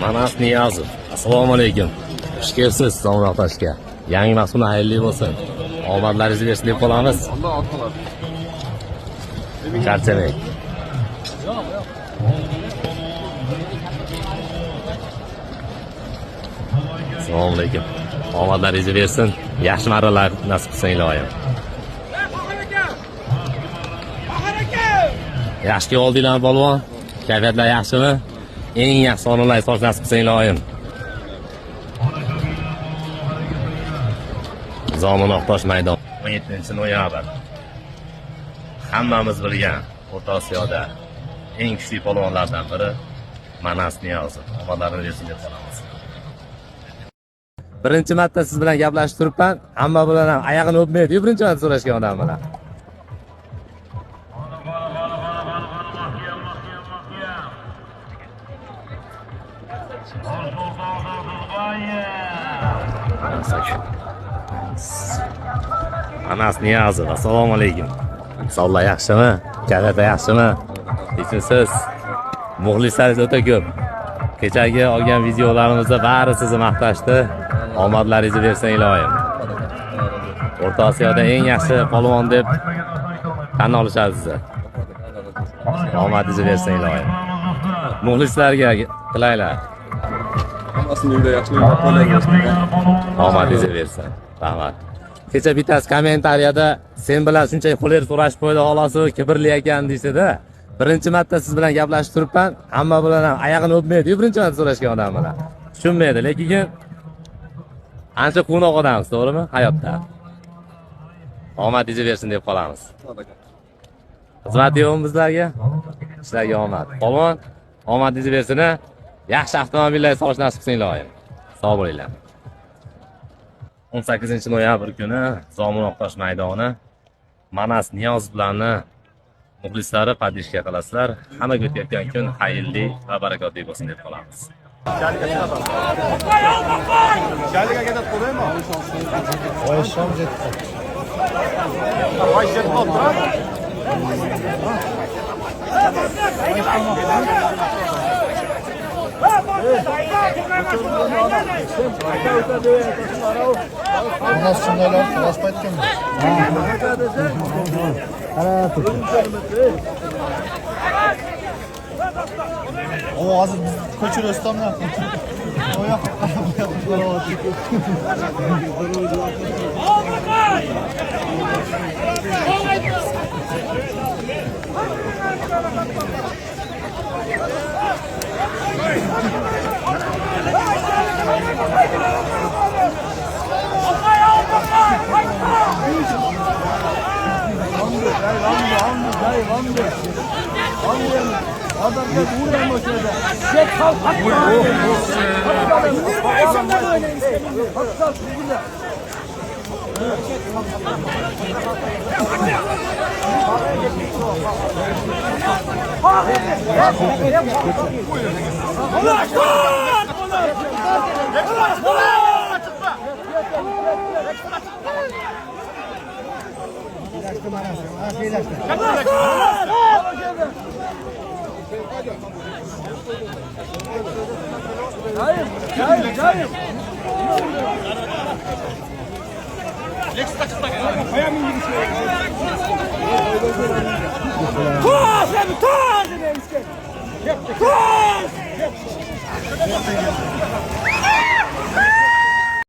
Manas Niyozov. Assalomu alaykum. Xush kelibsiz Somroqtoshga. Yangi mavsum xayrli bo'lsin. Omadlaringiz bersin deb qolamiz. Alloh orqalar. Charchamang. Assalomu alaykum. Omadlaringiz bersin. Yaxshi marralar nasib qilsin ilohim. Yaxshi oldinglar polvon. Kayfiyatlar yaxshimi? Eng yaxshi o'rinlar soch nasib qilsin ilohim. Zomin-Oqtosh maydon 17-noyabr. Hammamiz bilgan O'rta Osiyoda eng kuchli polvonlardan biri Manas Niyozov. Omadlarini bersin deb qolamiz. Birinchi marta siz bilan gaplashib turibman. Hamma bilan ham oyog'ini o'pmaydi. Birinchi marta so'rashgan odam bilan. Manas Niyozov, assalomu alaykum. Sog'lar yaxshimi? Kayfiyat yaxshimi? Siz muxlislaringiz o'ta ko'p. Kechagi olgan videolarimizda bari sizni maqtashdi. Omadlaringizni bersin ilohim. O'rta Osiyoda eng yaxshi polvon deb tan olishadi sizni. Omadingizni bersin ilohim. Muxlislarga tilaylar. Hammasini yaxshilik qo'llaysiz. Omadingizni bersin. Rahmat. Kecha bittasi kommentariyada sen bilan shunchaki qo'lir so'rashib qo'ydi xolasi, kibrli ekan deydi-da. Birinchi marta siz bilan gaplashib turibman. Hamma bilan ham oyog'ini o'pmaydi. Birinchi marta so'rashgan odam bilan. Tushunmaydi, lekin ancha quvnoq odamsiz, to'g'rimi? Hayotda. Omadingizni bersin deb qolamiz. Xizmat yo'qmi bizlarga? Sizlarga omad. Polvon, omadingizni bersin. Yaxshi avtomobillar solish nasib qilsin ilohim. Sog' bo'linglar. 18-noyabr kuni Zomin-Oqtosh maydoni Manas Niyozov bilan muxlislari podishka qilasizlar. Hammaga o'tayotgan kun xayrli va barakotli bo'lsin deb qolamiz. Jaliga ketib qo'yaymi? Voy shom jetdi. Voy jetib turadi. Manas shundalar xalos qaytganmi? O hozir biz ko'chirib o'stamlar. Oyoq Koş!